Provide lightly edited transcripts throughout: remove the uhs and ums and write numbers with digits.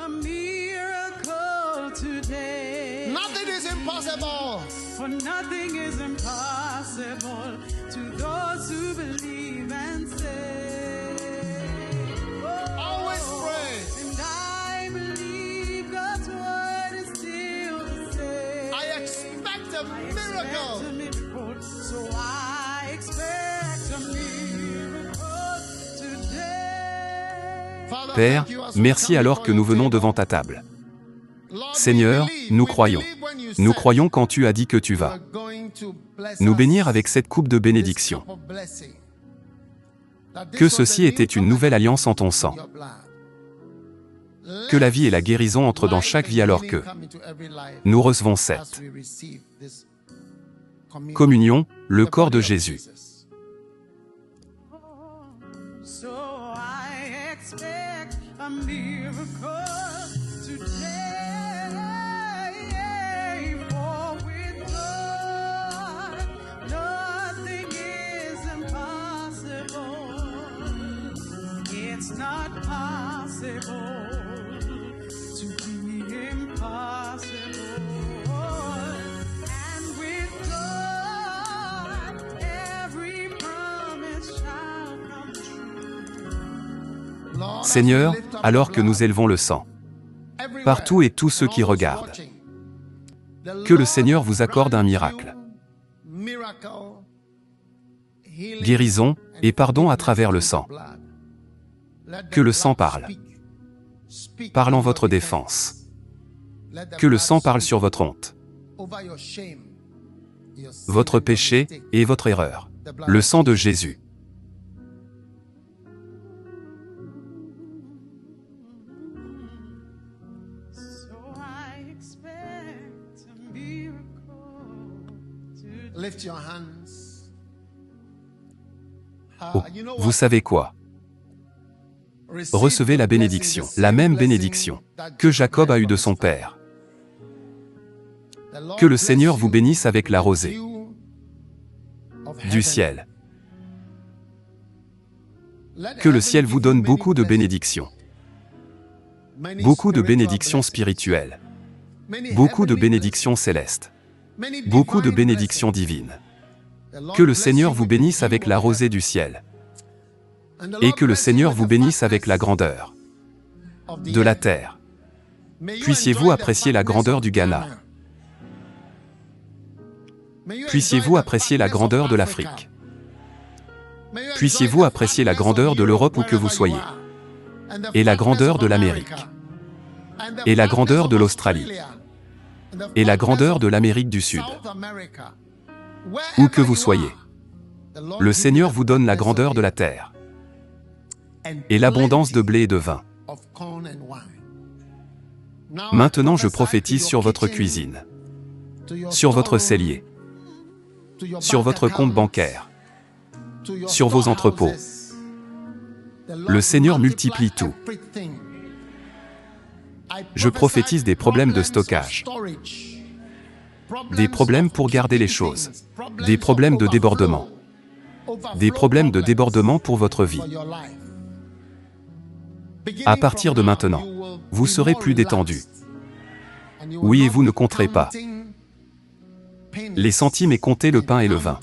a miracle today. Nothing is impossible. For nothing is impossible to those who believe and say. Always pray. And I believe God's word is still the same. I expect a I miracle. expect a miracle, so I expect a miracle today. Father, Père, thank you as we merci come alors before que nous your venons table. devant ta table. Lord, Seigneur, we believe, nous we croyons. believe when you Nous said croyons quand tu as dit que tu you vas are going to bless nous us. bénir avec cette coupe de This bénédiction. cup of blessing. That this Que was ceci the était new une nouvelle covenant alliance en ton in sang. your blood. Que la vie et la Let guérison entrent dans life chaque and vie alors healing que come into every life nous recevons as cette we receive this communion. communion, le The corps de body of Jésus. Jesus. So I expect a miracle today. For with God, nothing is impossible. It's not possible to be impossible. And with God, every promise shall come true. Lord, as we Seigneur, lift up alors the que nous blood élevons le sang, everywhere, partout et tous ceux and qui all those regardent, watching, the que le Lord Seigneur vous accorde un grant miracle, you miracle, healing, guérison et pardon à forgiveness travers le through sang. the blood. Let Que the le sang blood parle. speak Parle en in your votre defense. défense. Let the Que le blood sang parle speak sur votre honte, over your shame, your sin votre and your péché mistake. et votre erreur. The blood Le of sang de Jesus. Jésus. So I expect a miracle today. Lift your hands. Oh, You know vous what? savez quoi? Recevez la bénédiction, la même bénédiction que Jacob a eue de son père. Que le Seigneur vous bénisse avec la rosée du ciel. Que le ciel vous donne beaucoup de bénédictions, beaucoup de bénédictions spirituelles, beaucoup de bénédictions célestes, beaucoup de bénédictions divines. Que le Seigneur vous bénisse avec la rosée du ciel et que le Seigneur vous bénisse avec la grandeur de la terre. Puissiez-vous apprécier la grandeur du Ghana. Puissiez-vous apprécier la grandeur de l'Afrique. Puissiez-vous apprécier la grandeur de l'Europe où que vous soyez, et la grandeur de l'Amérique, et la grandeur de l'Australie, et la grandeur de l'Amérique du Sud. Où que vous soyez, le Seigneur vous donne la grandeur de la terre et l'abondance de blé et de vin. Maintenant, je prophétise sur votre cuisine, sur votre cellier, sur votre compte bancaire, sur vos entrepôts. Le Seigneur multiplie tout. Je prophétise des problèmes de stockage, des problèmes pour garder les choses, des problèmes de débordement, des problèmes de débordement pour votre vie. À partir de maintenant, vous serez plus détendu. Oui, et vous ne compterez pas les centimes et compter le pain et le vin.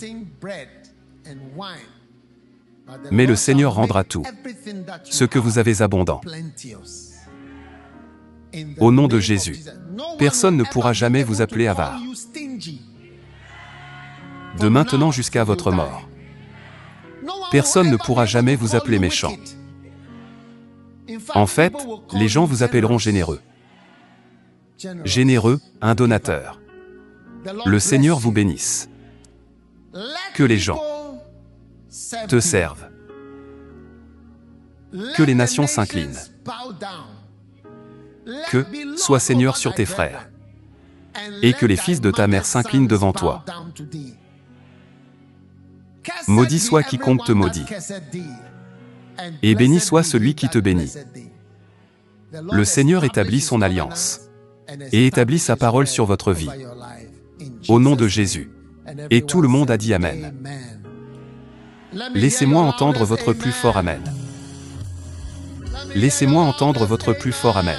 Mais le Seigneur rendra tout, ce que vous avez abondant. Au nom de Jésus, personne ne pourra jamais vous appeler avare. De maintenant jusqu'à votre mort, personne ne pourra jamais vous appeler méchant. En fait, les gens vous appelleront généreux. Généreux, un donateur. Le Seigneur vous bénisse. Que les gens te servent. Que les nations s'inclinent. Que sois Seigneur sur tes frères. Et que les fils de ta mère s'inclinent devant toi. Maudit soit quiconque te maudit. Et béni soit celui qui te bénit. Le Seigneur établit son alliance et établit sa parole sur votre vie. Au nom de Jésus. Et tout le monde a dit Amen. Laissez-moi entendre votre plus fort Amen. Laissez-moi entendre votre plus fort Amen.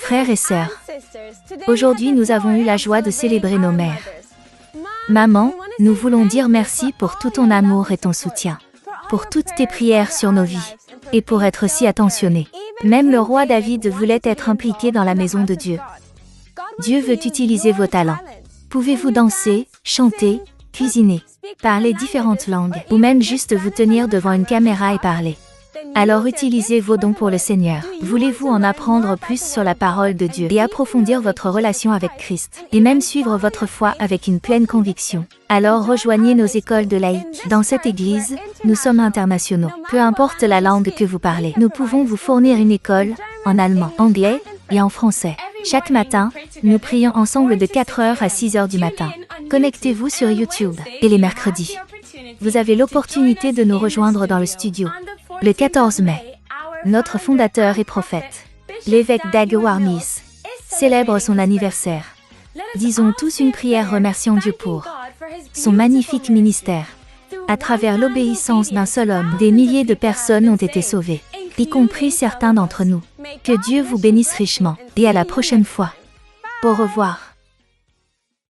Frères et sœurs, aujourd'hui nous avons eu la joie de célébrer nos mères. Maman, nous voulons dire merci pour tout ton amour et ton soutien, pour toutes tes prières sur nos vies, et pour être si attentionné. Même le roi David voulait être impliqué dans la maison de Dieu. Dieu veut utiliser vos talents. Pouvez-vous danser, chanter, cuisiner, parler différentes langues, ou même juste vous tenir devant une caméra et parler? Alors utilisez vos dons pour le Seigneur. Voulez-vous en apprendre plus sur la parole de Dieu et approfondir votre relation avec Christ, et même suivre votre foi avec une pleine conviction? Alors rejoignez nos écoles de laïcs. Dans cette église, nous sommes internationaux. Peu importe la langue que vous parlez, nous pouvons vous fournir une école, en allemand, anglais et en français. Chaque matin, nous prions ensemble de 4h à 6h du matin. Connectez-vous sur YouTube. Et les mercredis, vous avez l'opportunité de nous rejoindre dans le studio. Le 14 mai, notre fondateur et prophète, l'évêque Dag Heward-Mills, célèbre son anniversaire. Disons tous une prière remerciant Dieu pour son magnifique ministère. À travers l'obéissance d'un seul homme, des milliers de personnes ont été sauvées, y compris certains d'entre nous. Que Dieu vous bénisse richement, et à la prochaine fois. Au revoir.